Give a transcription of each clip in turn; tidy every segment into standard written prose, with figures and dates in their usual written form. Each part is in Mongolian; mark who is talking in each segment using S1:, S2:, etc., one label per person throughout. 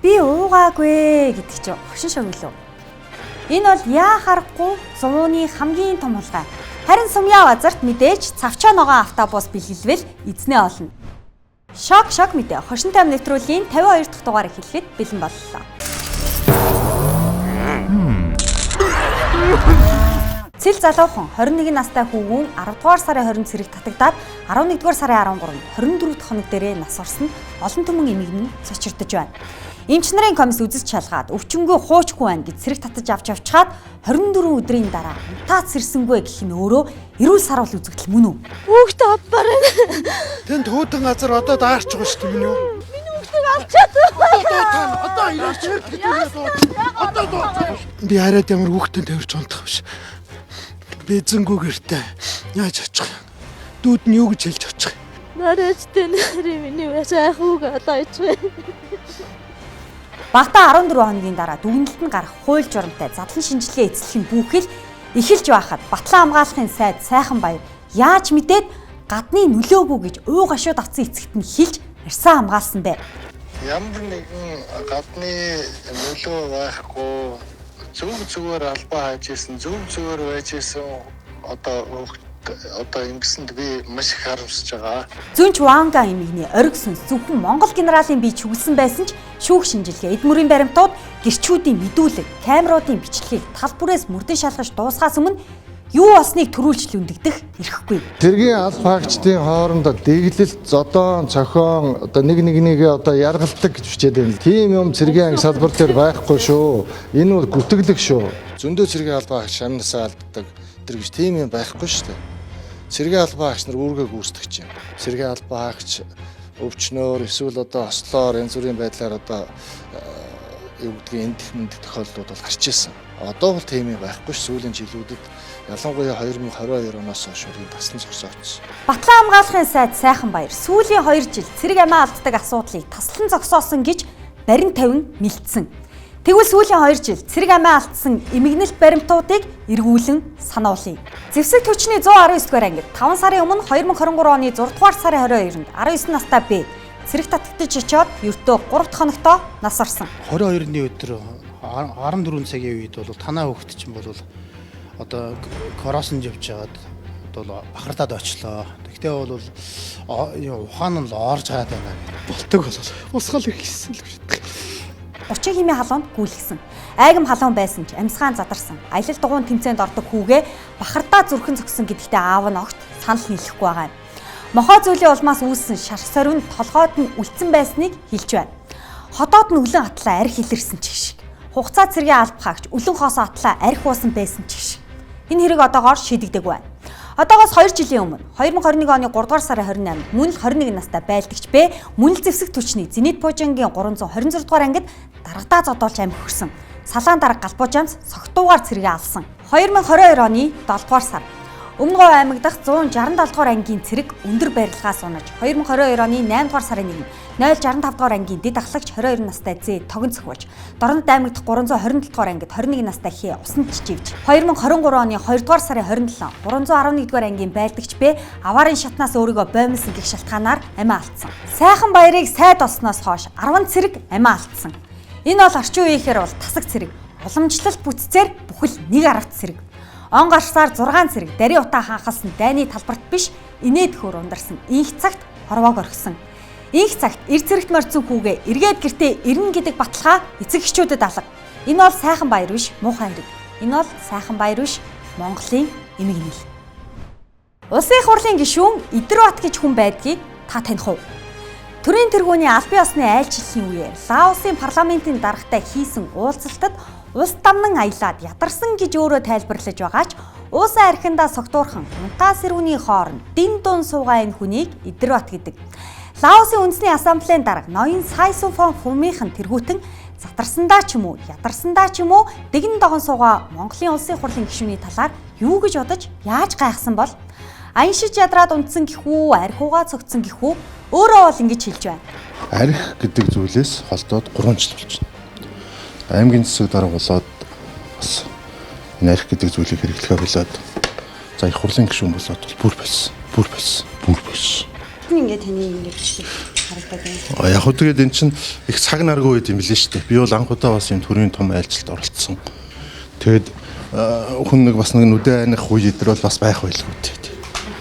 S1: Би уугаагүй гэдэг чи хошин шог илүү. Энэ бол яа харахгүй зууны хамгийн том хулгай. Харин сумья базарт мэдээж цавчаа ногоон автобус бэлгэлвэл эзнээ олно. Шок мэдээ. Хошин тайм нэвтрүүлгийн 52 дахь дугаарыг хэлэхэд бэлэн боллоо. Цэл залуухан 21 настай хүүгүүн 10 дугаар сарын 20 цэрэг татагдаад 11 дугаар сарын 13, 24 дахь хоног дээрээ нас орсон олон түмэн эмэгнэн цочирдож байна. Эмч нарын комисс үзэж шалгаад өвчнөгөө хуучгүй байна гэж цэрэг татаж авч явчихад 24 өдрийн дараа таац ирсэнгүй гэх нь өөрөө эрүүл сарвал үзэгдэл мөн үү?
S2: Хүүхд авбараа.
S3: Тэнд хөтөн газар одоо даарч байгаа шүү дээ минь юу?
S2: Миний хүүхдийг авчаад.
S3: Одоо ирээч. Би хараад ямар хүүхдэд тавирч унтах биш. Би зэнгүү гэртээ яаж очих юм? Дүүд нь юу гэж хэлж очих юм?
S2: Нарийчтэй нарийн миний сайх хүүг одоо ичвэ.
S1: Багтаа 14 хоногийн дараа дүгнэлт нь гарах хууль журамтай задлан шинжилгээ эцэслэхийн бүхэл эхэлж байхад Батлан хамгаалахын сайд Сайханбаяр яаж мэдээд гадны нөлөөгүй гэж уу гашууд авсан эцэгт нь хэлж ирсэн хамгаалсан бэ?
S4: Ямар нэгэн гадны нөлөө байхгүй зүгээр албаа хайж исэн зүгээр байж исэн одоо ингэсэнд би маш их харамсаж байгаа.
S1: Зүнч Ванга эмэгний ориг сүнс зөвхөн Монгол генералын бие чүглэсэн байсан ч шүүх шинжилгээ, эд мөрийн баримтууд, гэрчүүдийн мэдүүлэг, камеруудын бичлэгийг тал бүрээс мөрдөн шалгаж дуусгаас өмнө юу болсныг төрүүлж лүндэгдэх эрхгүй.
S5: Цэргийн аль багчдын хоорондоо дэглэл, зодоон, цохион одоо нэг-нэгээ одоо яргалдаг гэж бичээд байна. Тийм юм цэргийн анги салбар дээр байхгүй шүү. Энэ бол гүтгэлэг шүү. Зөндөө цэргийн аль багч шамнасаа алддаг тэр гэж тийм юм байхгүй шүү дээ. Цэргийн аль багч нар үүргээ гүйцэтгэж юм. Цэргийн аль багч өвчнөөр эсвэл одоо ослоор янз бүрийн байдлаар одоо юу гэдгийг эндэх тохиолдлууд бол гарч ирсэн. Одоо бол тийм юм байхгүй ш. Сүүлийн жилүүдэд ялангуяа 2022 оноос хойш үргэлж таслан зогсооцсон.
S1: Батлан хамгаалахын сайд Сайханбаяр сүүлийн 2 жил цэрэг амиа алддаг асуудлыг таслан зогсоосон гэж барин тавин мэлдсэн. Тэгвэл сүүлийн 2 жил цэрэг амиа алдсан эмгэнэлт баримтуудыг эргүүлэн сануулъя. Зэвсэг түвшний 119 дугаар ангид 5 сарын өмнө 2023 оны 6 дугаар сарын 22-нд 19 настай Б цэрэг татагдж очиод ердөө 3 дахь хоногтоо нас орсон.
S3: 22-ны өдөр 14 цагийн үед бол танаа хөвгт чинь бол одоо коросонд явж байгаад бол бахардаад очлоо. Тэгтээ бол ухаан нь л орж хараад байна. Болтог болол. Усгал ихсэн л гэж.
S1: 30 хэмээ халуунд гүйлгсэн. Айгам халуун байсан ч амьсгаан задарсан. Аялал дугуйн тэмцээнд ордог хүүгээ бахардаа зүрхэн зогсон гэдэгтээ аав нь огт санал нийлэхгүй байгаа юм. Мохоо зүйлийн улмаас үүссэн шарх сорвинд толгойд нь үлдсэн байсныг хэлж байна. Хотоод нь үлэн атлаа арх илэрсэн ч шиг. Хугацаа цэргийн алба хаагч үлэн хоосоо атлаа арх уусан байсан ч шиг. Энэ хэрэг одоогоор шийдэгдэг байна. Одоогоос 2 жилийн өмнө 2021 оны 3 дугаар сарын 28-нд мөн л 21 настай байлдагч Б мөн л зэвсэг түвшний Зенит Пожангийн 326 дугаар ангид дарагдаа зодоолж амь хөрсөн. Салаан дарга галбуужамс согтуугаар цэргээ алсан. 2022 оны 7 дугаар сар Өмнө Говь аймаг дахь 167 дугаар ангийн цэрэг өндөр барилгаас унаж 2022 оны 8 дугаар сарын 1-нд 065 дугаар ангийн дэд ахлагч 22 настай Зэ тогон цохиулж, Дорнод аймаг дахь 327 дугаар ангид 21 настай Хэ усанд чиживж, 2023 оны 2 дугаар сарын 27 311 дугаар ангийн байлдагч Б аваарын шатнаас өөрийгөө боомсон гэх шалтгаанаар амиа алдсан. Сайханбаярыг сайд олсноос хойш 10 цэрэг амиа алдсан. Энэ бол орчин үеийнхээр бол тасаг цэрэг, уламжлалт бүтцээр бүхэл нэг аравт цэрэг. Он гарсаар 6 цэрэг дари утаа хаанхалсан дайны талбарт биш инээд хөр ундарсан инх цагт хорвоог орхисон. Инх цагт эр цэрэгт морьцсон хүүгээ эргээд гэртээ ирнэ гэдэг баталгаа эцэг эхчүүдэд алга. Энэ бол Сайханбаяр биш муухай хэрэг. Энэ бол Сайханбаяр биш Монголын эмэг нийл. Улсын их хурлын гишүүн Идэрбат гэж хүн байдгийг та таних уу? Төрийн тэргүүний албан ёсны айлчлалын үеэр Лаосын парламентын даргатай хийсэн уулзалтад улс дамнан аялаад ядарсан гэж өөрөө тайлбарлаж байгаа ч уусан архиндаа согтуурхан унтаа сэрүүний хооронд дин дун суугаа энэ хүнийг Идэрбат гэдэг. Лаосын үндэсний ассамблеийн дарга ноён Сайсуфон Фумийнхэн тэргүүтэн затарсандаа ч юм уу ядарсандаа ч юм уу дэгэн догон суугаа Монголын улсын хурлын гишүүний талаар юу гэж бодож яаж гайхсан бол аяншиж ядраад унтсан гэхүү архиугаа цогцсон гэхүү өөрөө бол ингэж хэлж байна.
S5: Арх гэдэг зүйлээс холдоод 3 жил болж байна. Аймгийн засаг дарга болоод бас энэ арх гэдэг зүйлийг хэрэглэхээ болоод за их хурлын гишүүн болоод бүр байсан.
S1: Ингээд таны ингэ бичлээ. харагдаад байна.
S6: Яг хөө тэгээд эн чинь их цаг наргүй байд юм билээ шүү дээ. Би бол анх удаа бас юм төрийн том айлчлалд оролцсон. Тэгээд хүн нэг бас нэг нүдэн айнах үе идэр бол бас байх байлгүй дээ.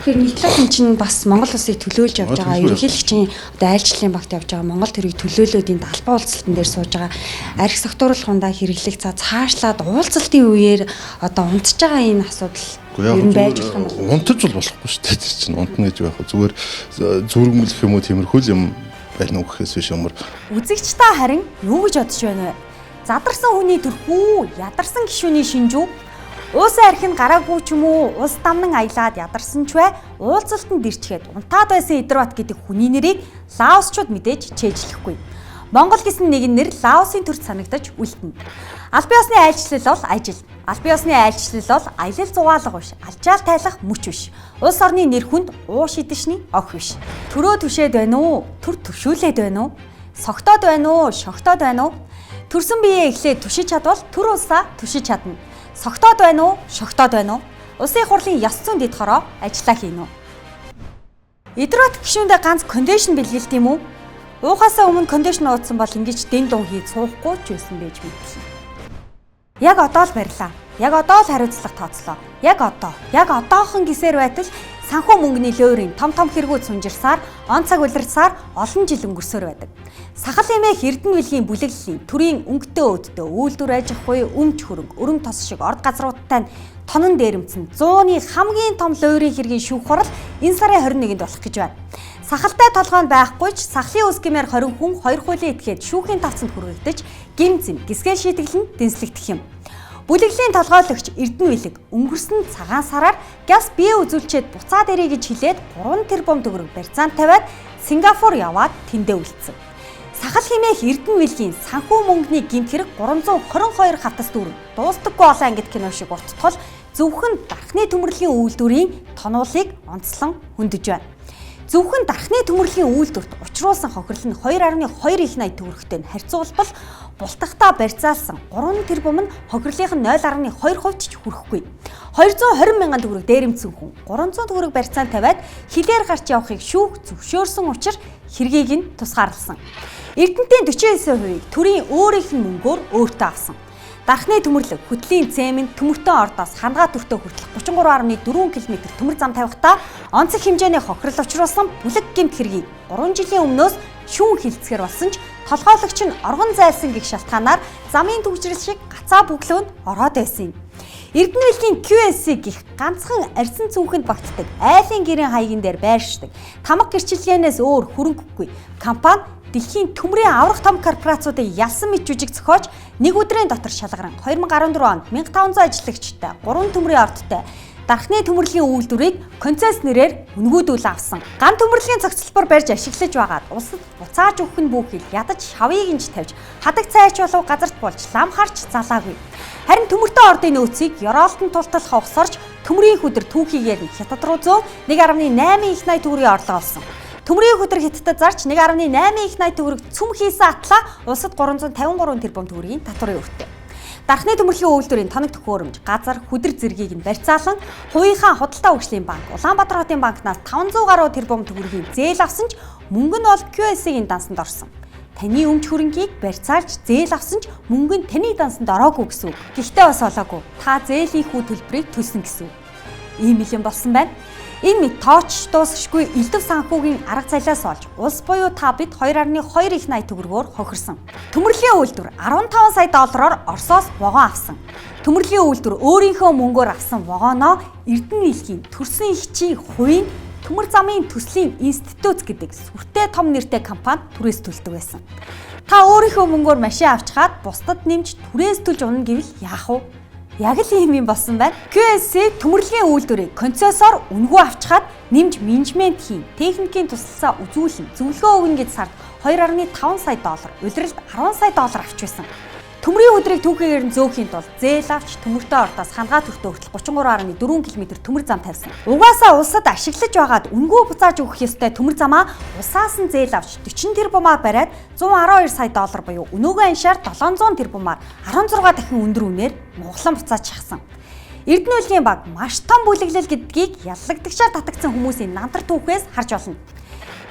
S1: Тэгэхээр нийтлэг энэ чинь бас Монгол улсыг төлөөлж явж байгаа ерөнхийлөгчийн одоо айлчлалын багт явж байгаа Монгол төрийг төлөөлөөдийн талбай уулзалтан дээр сууж байгаа архи сектууруулахундаа хэрэглэх цаашлаад уулзалтын үеэр одоо унтж байгаа энэ асуудал ер нь байж болох юм.
S6: Унтаж бол болохгүй шүү дээ. Тэр чинь унтна гэж байх. Зүгээр зүргэмлэх юм уу тиймэрхүү юм байна уу гэхээс биш юмар.
S1: Үзэгч та харин юу гэж бодож байна вэ? Задарсан хүний төрхүү, ядарсан гишүүний шинжүү. Уусан архин гараагүй ч юм уу, ус дамнан аялаад ядарсан ч бай, уулзалтанд ирчгээд унтаад байсан Идрбат гэдэг хүний нэрийг лаосчууд мэдээж чэйжлэхгүй. Монгол гэсэн нэгэн нэр Лаосын төрч санагдаж үлдэнэ. Албан ёсны айлчлал бол ажил. Албан ёсны айлчлал бол аялал зугаалга биш, алжаал тайлах мөч биш. Улс орны нэр хүнд уу шидшний ох биш. Төрөө түшээд байна уу? Төр төвшүүлээд байна уу? Согтоод байна уу? Шогтоод байна уу? Төрсөн биеэ эхлээд түшиж чадвал төр улсаа түшиж чадна. Согтоод байна уу? Шогтоод байна уу? Улсын хурлын ёс зүйн дэд хороо ажиллаа хийнэ үү? Идрбат гишүүндээ ганц кондишн бэлгэлт юм уу? Уухаасаа өмнө кондишн уудсан бол ингэж дэн дун хийж суухгүй ч байсан байж мэдсэн. Яг одоо л барьлаа. Яг одоо л хариуцлага тооцлоо. Яг одоохон гисээр байтал санхүү мөнгөний лөөрийн том хэрэгүүд сунжирсаар, он цаг улирсаар олон жил өнгөрсөөр байдаг. Сахал эмээх Эрдэнэ билгийн бүлэглэлийн төрийн өнгөтэй өөдтэй үйлдвэр аж ахуй өмч хөрөнгө, өрөм тос шиг орд газруудтай тонон дээрэмцэн 100-ны хамгийн том лөөрийн хэргийн шүүх хурал энэ сарын 21-нд болох гэж байна. Сахалтай толгойн байхгүй ч сахлын үс гэмээр 20 хүн 2 хуулийн этгээд шүүхийн тавцанд хүргэгдэж гимзэм гисгэн шийтгэл нь дэнслэгдэх юм. Бүлэглэлийн толгойлогч Эрдэнэ билэг өнгөрсөн цагаан сараар газ бие үзүүлчихэд буцаад ирэй гэж хэлээд 3 тэрбум төгрөг барьцаанд тавиад Сингапур яваад тэндээ үлдсэн. Сахал хэмээх Эрдэнэ билгийн санхүү мөнгөний гэмт хэрэг 322 хатас дүүрэн дуустдаггүй олон ангид кино шиг урттгал зөвхөн дархны төмөрлөгийн үйлдвэрийн тонуулыг онцлон хөндөж байна. Зөвхөн дархны төмөрлөгийн үйлдвэрт учруулсан хохирол нь 2.2 их найт төгрөгтэй харьцуулбал бултахтаа барьцаалсан 3 тэрбум нь хохирлынх нь 0.2% ч хүрэхгүй. 220 мянган төгрөг дээрэмцсэн хүн 300 төгрөг барьцаанд тавиад хилээр гарч явахыг шүүх зөвшөөрсөн учраас хэргийг нь тусгаарласан. Эрдэнэтийн 49%-ийг төрийн өөрийнх нь мөнгөөр өөртөө авсан. Дархны төмөрлөг хөтлийн цемент төмөртөө ордоос хангаа төртөө хүртэлх 33.4 км төмөр зам тавихтаа онцлог хэмжээний хохирол учруулсан бүлэг гэмт хэргийг 3 жилийн өмнөөс шүүн хилцгээр болсон ч толгойлогч нь оргон зайлсан гэх шалтгаанаар замын төвчрөл шиг гацаа бүглөөнд ороод байсан юм. Эрдэнэ билгийн QSC гэх ганцхан арьсан цүнхэнд багтдаг айлын гэрийн хаягн дээр байршдаг тамга гэрчилгээнээс өөр хөрөнгөгүй компани дэлхийн төмрийн аврах том корпорациудыг ялсан мэт жүжиг зохиож нэг өдрийн дотор шалгаран 2014 онд 1500 ажиллагчтай 3 төмрийн ордтой дархны төмөрлөгийн үйлдвэрийг концессионерээр үнгүүдүүл авсан. Ган төмөрлөгийн цогцлбор барьж ашиглаж байгаад улсад буцааж өгөх нь бүхэл ядаж хавыг инж тавьж хадаг цайч болов газарт болж лам харч залаагүй. Харин төмөртөө ордын нөөцийг ёроолтон тултал хавсарч төмрийн хөдөр түүхийгээр нь хятад руу зөө 1.8 их найт төгрөгийн орлого олсон. Төмрийн хөдөр хятадд зарч 1.8 их найт төгрөг цөм хийсэн атлаа улсад 353 тэрбум төгрөгийн татварын өртөө. Дархны төмөрлөгийн үйлдвэрийн тоног төхөөрөмж, газар, хөдөр зэргийг нь барьцаалан хувийнхаа худалдаа хөгжлийн банк, Улаанбаатар хотын банкнаас 500 гаруй тэрбум төгрөгийн зээл авсан ч мөнгө нь бол QS-ийн дансанд орсон. Таны өмч хөрөнгийг барьцаалж зээл авсан ч мөнгө нь таны дансанд ороогүй гэсэн үг. Гэхдээ бас олоогүй. Та зээлийн хүү төлбөрийг төлсөн гэсэн үг. Ийм юм болсон байна. Энэ мэд тооч дуусахгүй элдв санхүүгийн арга зайлаас олж улс буюу та бид 2.2 их найт төгрөгөөр хохирсон. Төмөрлөгийн үйлдвэр 15 сая доллараар Оросоос вагон авсан. Төмөрлөгийн үйлдвэр өөрийнхөө мөнгөөр авсан вагоноо Эрдэнэ билгийн төрсөн ихчийн хувийн төмөр замын төслийн институт гэдэг сүртэй том нэртэй компани түрээс төлдөг байсан. Та өөрийнхөө мөнгөөр машин авч хаад бусдад нэмж түрээс төлж унана гэвэл яах вэ? Яг л ийм юм болсон байна. QSC төмөрлөгийн үйлдвэрийг концессор үнгүү авчхаад нэмж менежмент хийн, техникийн туслалцаа үзүүлэн, зөвлөгөө өгнө гэж сард 2.5 сая доллар, улиралд 10 сая доллар авч байсан. Төмрийн өдрийг түүхийгээр нь зөөхин тулд зээл авч төмөртөө ордоос хангаа төртөө хүртэл 33.4 км төмөр зам тавьсан. Угаасаа улсад ашиглаж байгаад үнгүү буцааж өгөх ёстой төмөр замаа улсаас нь зээл авч 40 тэрбумаар бариад 112 сая доллар буюу өнөөгийн аншаар 700 тэрбумаар 16 дахин өндөр үнээр муглан буцааж шахсан. Эрдэнэ билгийн баг маш том бүлэглэл гэдгийг яллагдагчаар татагдсан хүмүүсийн намтар түүхээс харж болно.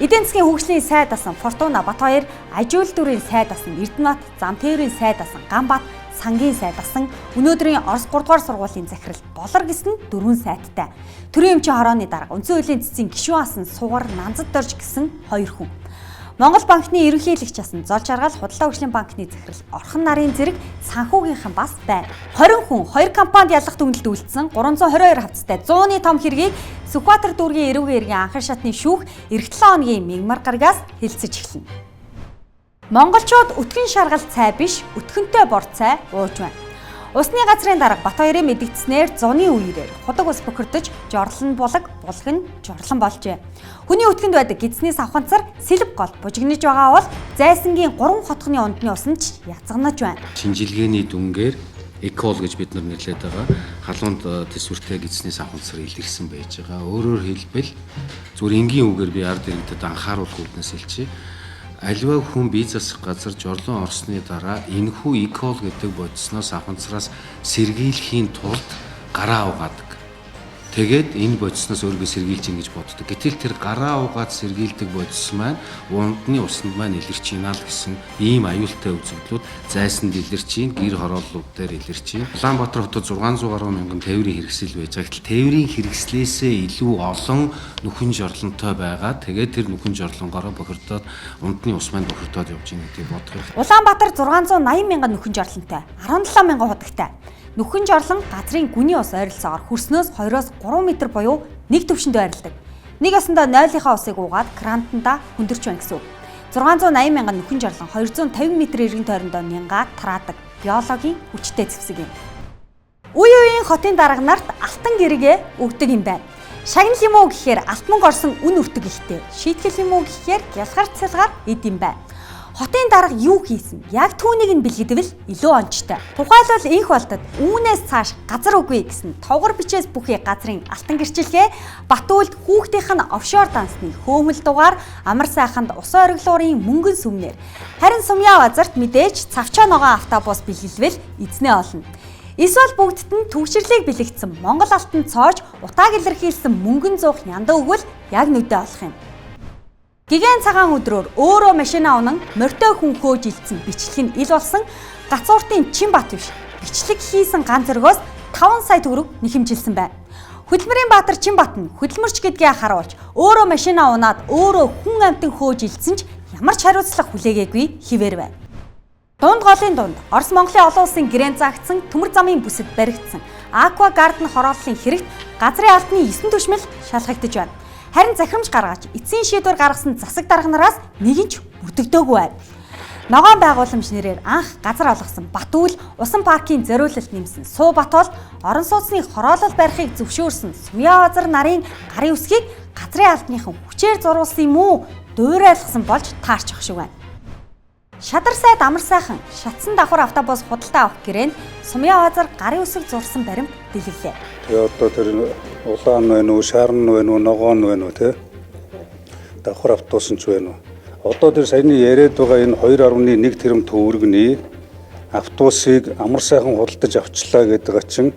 S1: Эдийн засгийн хөгжлийн сайд асан Фортуна Батбаяр, Ажиул дүрийн сайд асан Эрдэнэбат, Замтээрийн сайд асан Ганбат, Сангийн сайд асан өнөөдрийн Орос 3 дугаар сургуулийн захирал Болор гэсэн 4 сайттай. Төрийн эмчийн хорооны дарга Үндсэн хуулийн цэцгийн гишүүн асан Сугар Нанзад Дорж гэсэн 2 хүн. Монгол банкны ерөнхийлөгч асан Зол Жаргал, Худалдаа хөгжлийн банкны захирал Орхон нарын зэрэг санхүүгийнхэн бас байна. 20 хүн 2 компанид ялах дүгнэлт үйлдсэн 322 хавцтай 100-ны том хэргийг Сүхбаатар дүүргийн эрүүгийн иргэн анхан шатны шүүх эх 7 хоногийн мигмар гарагаас хэлцэж эхэлнэ. Монголчууд өтгөн шаргал цай биш, өтгөнтэй бор цай ууж байна. Усны газрын дарга Батбаярын мэдгдснээр зуны үеэр худаг ус бохирдож жорлон булаг булган жорлон болжээ. Хүний өтгөнд байдаг гидснээс аваханцар сэлб гол бужигнаж байгаа бол зайсангийн 3 хотгоны ундны усан ч язганаж байна.
S7: Шинжилгээний дүнгээр экол гэж бид нар нэрлэдэг байгаа. Халуунд төсвөртэй гидснээс аваханцар илэрсэн байж байгаа. Өөрөөр хэлбэл зүгээр энгийн үгээр би ард иргэдэд анхааруулах үүднээс хэлчихье. Аливаа хүн бие засах газар жорлон орсны дараа энэхүү экол гэдэг бодисноос аваханцараас сэргийлэхийн тулд гараа угаадаг. Тэгээд энэ бодисноос өөрийгөө сэргийлж ийн гэж боддог. Гэтэл тэр гараа угаад сэргийлдэг бодис маань ундны усанд маань илэрч ийна л гэсэн ийм аюултай үзэгдлүүд зайсанд илэрч ийн, гэр хорооллууд дээр илэрч ийн. Улаанбаатар хотод 600 гаруй мянган тээврийн хэрэгсэл байж байгаа. Гэтэл тээврийн хэрэгслээсээ илүү олон нүхэн жорлонтой байгаа. Тэгээд тэр нүхэн жорлонгороо бохирдоод ундны ус маань бохирдоод явж ийн гэдгийг бодох хэрэгтэй.
S1: Улаанбаатар 680 мянган нүхэн жорлонтой, 17 мянган худагтай. Нүхэн жорлон газрын гүний ус ойролцоогоор хөрснөөс 2-3 м буюу нэг төвшөнд ойролдог. Нэг ясандаа 0-ийнхаа усыг уугаад крантанда хүндэрч байна гэсэн үг. 680 мянган нүхэн жорлон 250 м эргэн тойрондоо мянгаад тараадаг биологийн хүчтэй зэвсэг юм. Үе үеийн хотын дарга нарт алтан гэргээ өгдөг юм байна. Шагнал юм уу гэхээр алт мөнгө орсон үн өртөг ихтэй. Шийтгэл юм уу гэхээр гялгаар цалгаар эд юм байна. Хотын дарга юу хийсэн? Яг түүнийг нь бэлгэдэвэл илүү онцтой. Тухайлбал инх болтод үүнээс цааш газар үгүй гэсэн товгор бичээс бүхий газрын алтан гэрчилгээ Батүлд хүүхдийнх нь офшор дансны хөөмөл дугаар амар сайханд ус ориглуурын мөнгөн сүмнэр. Харин сумья базарт мэдээж цавчаа ногоон автобус бэлгэлвэл эзнээ олно. Эсвэл бүгдд нь түгшрлийг бэлэгдсэн Монгол алтан цоож утааг илэрхийлсэн мөнгөн зуух янда өгвөл яг нүдэ олох юм. Гигэн цагаан өдрөөр өөрөө машина унан морьтой хүн хөөж илтсэн бичлэг нь ил болсон гацууртын Чинбат биш. Бичлэг хийсэн ганц зөргөөс 5 сая төгрөг нэхэмжилсэн байна. Хөдөлмөрийн баатар Чинбат нь хөдөлмөрч гэдгээ харуулж өөрөө машина унаад өөрөө хүн амьтан хөөж илтсэн ч ямар ч хариуцлага хүлээгээгүй хിവэр байна. Дунд голын дунд Орос Монголын олон улсын гэрээнд заагдсан төмөр замын бүсэд баригдсан Аква Гарден хорооллын хэрэгт газрын албаны 9 түвшмэл шалгагдаж байна. Харин захирамж гаргаж эцсийн шийдвэр гаргасан засаг дарга нараас нэг нь ч бүрдэгдөөгүй байна. Ногоон байгууламж нэрээр анх газар олгосон Батүл усан паркийн зориулалт нэмсэн Суу-Бат бол орон сууцны хороолол барихыг зөвшөөрсөн сумья базар нарын гарын үсгийг газрын албаныхан хүчээр зурулсан юм уу? Дуурайлгсан болж таарчих шиг байна. Шадар сайд амар сайхан шатсан давхар автобус худалдаа авах гэрээнд сумья базар гарын үсэг зурсан баримт дэлгэлээ.
S8: Тэгээ одоо тэр улаан байна уу, шарн байна уу, ногоон байна уу те? Давхар автобус нь ч байна уу? Одоо тэр саяны яриад байгаа энэ 2.1 тэрбум төгрөгний автобусыг амар сайхан худалдаж авчлаа гэдэг чинь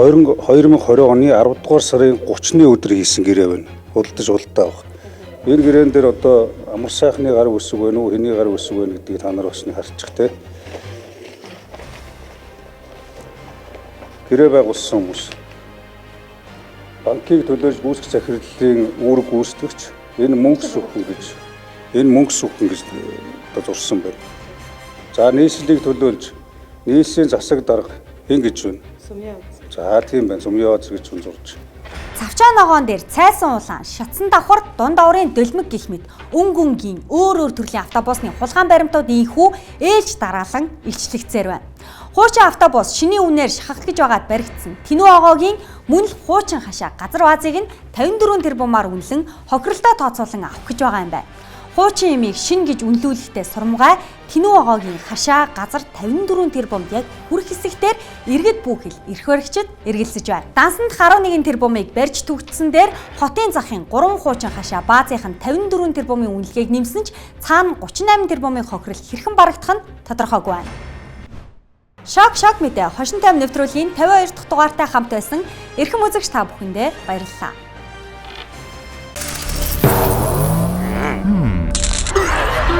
S8: 2020 оны 10 дугаар сарын 30-ны өдөр хийсэн гэрээ байна. Худалдаж худалдаа авах. Энэ гэрээн дээр одоо амар сайхны гар үсэг байна уу, хэний гар үсэг байна гэдгийг та нар бас харчих те. Гэрээ байгуулсан хүмүүс. Банкыг төлөөж гүйцэх захирлын үүрэг гүйцэтгэгч энэ мөнгө сүхэн гэж зурсан байна. За нийслэлийг төлөөлж нийслэлийн засаг дарга ингэж байна. Сумья. За тийм байна. Сумья гэж зурж.
S1: Цавчаа ногоон дээр цайсан улаан, шатсан давхар, дунд аврын дөлмөг гэх мэт өнгөнгийн өөр төрлийн автобусны хулгайн баримтууд ийхүү ээлж дараалан илчлэгцээр байна. Хуучин автобус шинийн үнээр шахагдж байгаад баригдсан. Тинүү огоогийн мөн л хуучин хашаа газар баазыг нь 54 тэрбумаар үнэлэн хохиролтой тооцоолон авах гэж байгаа юм байна. Хуучин эмийг шин гэж үнэлүүлэхдээ сурмгай Тинүү огоогийн хашаа газар 54 тэрбум яг хүрх хэсэгтэр иргэд бүхэл эрх баригчид эргэлзэж байна. Дансанд 11 тэрбумыг барьж түгтсэн дээр хотын захын 3 хуучин хашаа баазынх нь 54 тэрбумын үнэлгээг нэмсэн ч цаана 38 тэрбумын хохирол хэрхэн барагдах нь тодорхойгүй байна. Шок мэдээ хошин тайм нэвтрүүлгийн 52 дахь дугаартай хамт байсан эрхэм үзэгч та бүхэндээ баярлалаа.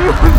S9: Ой.